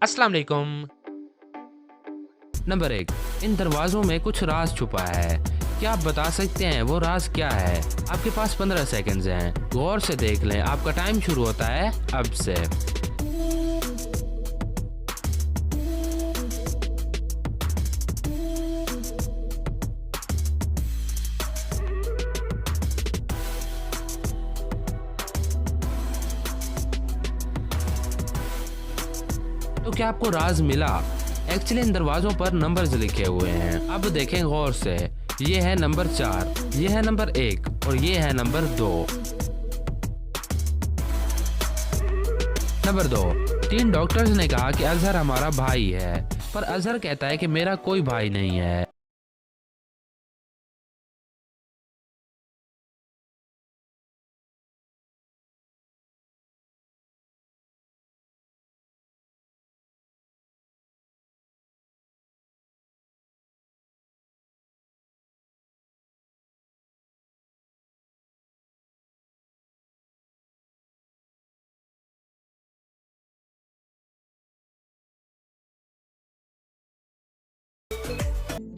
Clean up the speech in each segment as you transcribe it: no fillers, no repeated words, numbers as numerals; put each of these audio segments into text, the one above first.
अस्सलाम वालेकुम। नंबर 1। इन दरवाज़ों में कुछ राज छुपा है। क्या आप बता सकते हैं वो राज क्या है? आपके पास 15 सेकंड्स हैं। गौर से देख लें, आपका टाइम शुरू होता है अब से। तो क्या आपको राज मिला? एक्चुअली इन दरवाज़ों पर नंबर्स लिखे हुए हैं। अब देखें गौर से। ये है नंबर 4, ये है नंबर 1 और ये है नंबर 2। नंबर 2। 3 डॉक्टर्स ने कहा कि अजहर हमारा भाई है, पर अजहर कहता है कि मेरा कोई भाई नहीं है।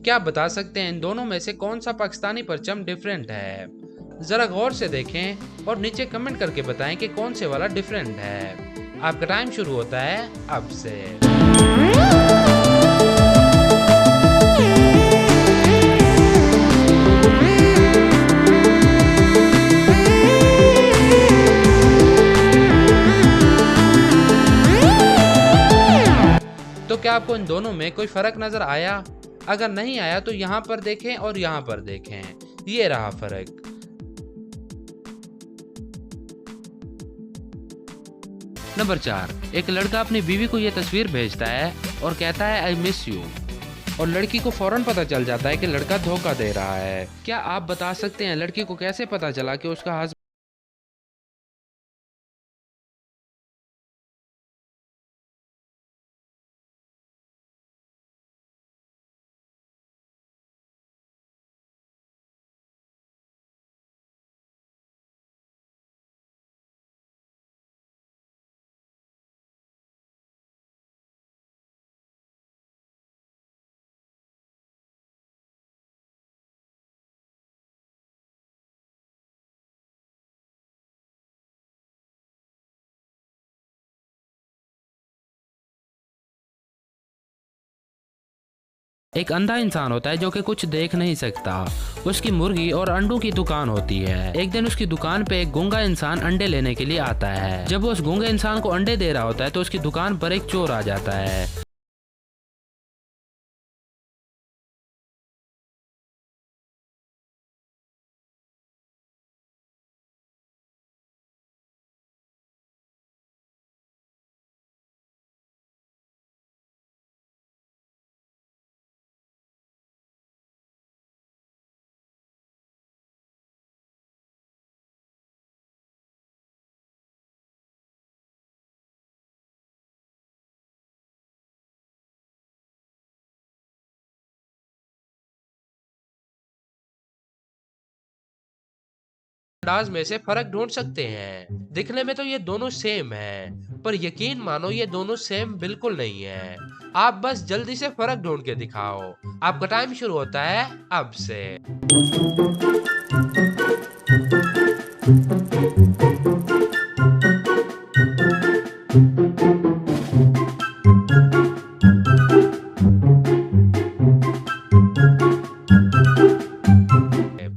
क्या आप बता सकते हैं इन दोनों में से कौन सा पाकिस्तानी परचम डिफरेंट है? जरा गौर से देखें और नीचे कमेंट करके बताएं कि कौन से वाला डिफरेंट है। आपका टाइम शुरू होता है अब से। तो क्या आपको इन दोनों में कोई फर्क नजर आया? अगर नहीं आया तो यहाँ पर देखें और यहाँ पर देखें, ये रहा फर्क। नंबर 4। एक लड़का अपनी बीवी को ये तस्वीर भेजता है और कहता है आई मिस यू, और लड़की को फौरन पता चल जाता है कि लड़का धोखा दे रहा है। क्या आप बता सकते हैं लड़की को कैसे पता चला कि उसका हस्बैंड एक अंधा इंसान होता है जो कि कुछ देख नहीं सकता। उसकी मुर्गी और अंडों की दुकान होती है। एक दिन उसकी दुकान पे एक गूंगा इंसान अंडे लेने के लिए आता है। जब वो उस गूंगे इंसान को अंडे दे रहा होता है तो उसकी दुकान पर एक चोर आ जाता है। अंदाज में से फर्क ढूंढ सकते हैं। दिखने में तो ये दोनों सेम हैं, पर यकीन मानो ये दोनों सेम बिल्कुल नहीं है। आप बस जल्दी से फर्क ढूंढ के दिखाओ। आपका टाइम शुरू होता है अब से।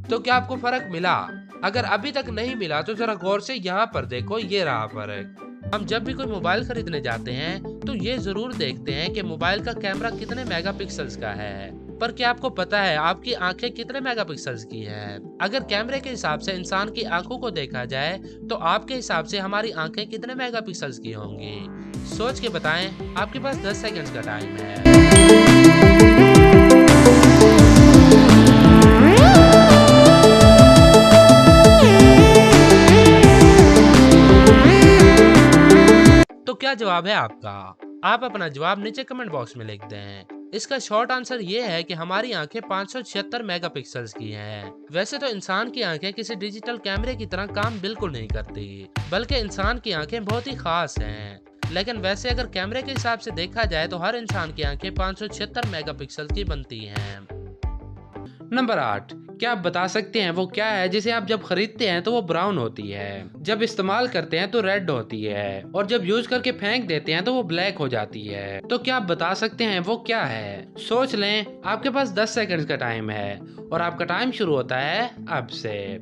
तो क्या आपको फर्क मिला? अगर अभी तक नहीं मिला तो जरा गौर से यहाँ पर देखो, ये रहा फर्क। हम जब भी कोई मोबाइल खरीदने जाते हैं तो ये जरूर देखते हैं कि मोबाइल का कैमरा कितने मेगापिक्सल्स का है। पर क्या आपको पता है आपकी आंखें कितने मेगापिक्सल्स की हैं? अगर कैमरे के हिसाब से इंसान की आंखों को देखा जाए तो आपके हिसाब से हमारी आंखें कितने मेगापिक्सल्स की होंगी? सोच के बताएं। आपके पास 10 सेकंड्स का टाइम है। तो क्या जवाब है आपका? आप अपना जवाब नीचे कमेंट बॉक्स में लिख दें। इसका शॉर्ट आंसर ये है कि हमारी आंखें 576 मेगापिक्सल्स की हैं। वैसे तो इंसान की आंखें किसी डिजिटल कैमरे की तरह काम बिल्कुल नहीं करती, बल्कि इंसान की आंखें बहुत ही खास हैं। लेकिन वैसे अगर कैमरे के हिसाब से देखा जाए तो हर इंसान की आंखें 576 मेगापिक्सल की बनती हैं। नंबर 8, क्या आप बता सकते हैं वो क्या है जिसे आप जब खरीदते हैं तो वो ब्राउन होती है, जब इस्तेमाल करते हैं तो रेड होती है और जब यूज करके फेंक देते हैं तो वो ब्लैक हो जाती है। तो क्या आप बता सकते हैं वो क्या है? सोच लें, आपके पास 10 सेकंड का टाइम है और आपका टाइम शुरू होता है अब से।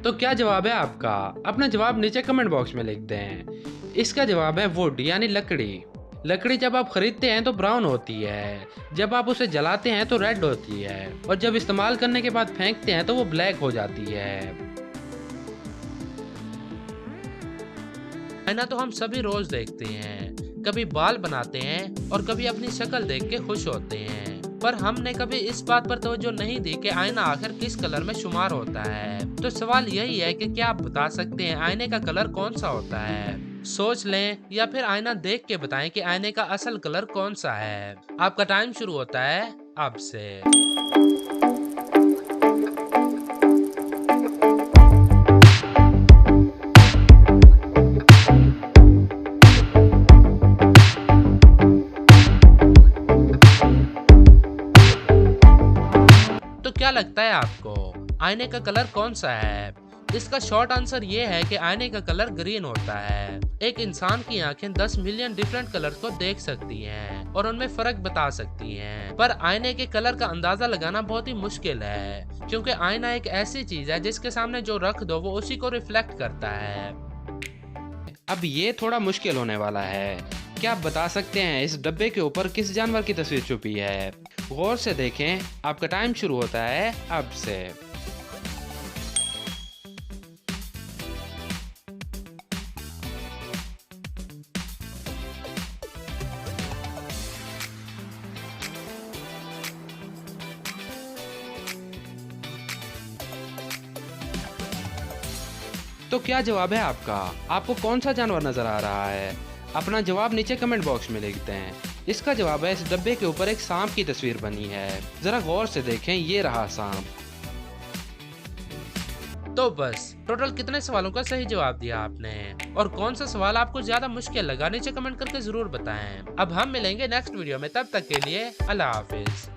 तो क्या जवाब है आपका? अपना जवाब नीचे कमेंट बॉक्स में लिख दें। इसका जवाब है वुड यानी लकड़ी। लकड़ी जब आप खरीदते हैं तो ब्राउन होती है, जब आप उसे जलाते हैं तो रेड होती है और जब इस्तेमाल करने के बाद फेंकते हैं तो वो ब्लैक हो जाती है। आईना तो हम सभी रोज देखते हैं, कभी बाल बनाते हैं और कभी अपनी शक्ल देख के खुश होते हैं, पर हमने कभी इस बात पर तवज्जो नहीं दी कि आईना आखिर किस कलर में शुमार होता है। तो सवाल यही है कि क्या आप बता सकते हैं आईने का कलर कौन सा होता है? सोच लें या फिर आईना देख के बताएं कि आईने का असल कलर कौन सा है। आपका टाइम शुरू होता है अब से। तो क्या लगता है आपको आईने का कलर कौन सा है? इसका शॉर्ट आंसर ये है कि आईने का कलर ग्रीन होता है। एक इंसान की आंखें 10 मिलियन डिफरेंट कलर्स को देख सकती हैं और उनमें फर्क बता सकती हैं, पर आईने के कलर का अंदाजा लगाना बहुत ही मुश्किल है, क्योंकि आईना एक ऐसी चीज है जिसके सामने जो रख दो वो उसी को रिफ्लेक्ट करता है। अब ये थोड़ा मुश्किल होने वाला है। क्या आप बता सकते हैं इस डब्बे के ऊपर किस जानवर की तस्वीर छुपी है? गौर से देखें, आपका टाइम शुरू होता है अब से। तो क्या जवाब है आपका? आपको कौन सा जानवर नजर आ रहा है? अपना जवाब नीचे कमेंट बॉक्स में लिखते हैं। इसका जवाब है इस डब्बे के ऊपर एक सांप की तस्वीर बनी है। जरा गौर से देखें, ये रहा सांप। तो बस टोटल कितने सवालों का सही जवाब दिया आपने और कौन सा सवाल आपको ज्यादा मुश्किल लगा नीचे कमेंट करके जरूर बताएं। अब हम मिलेंगे नेक्स्ट वीडियो में, तब तक के लिए अल्लाह हाफिज।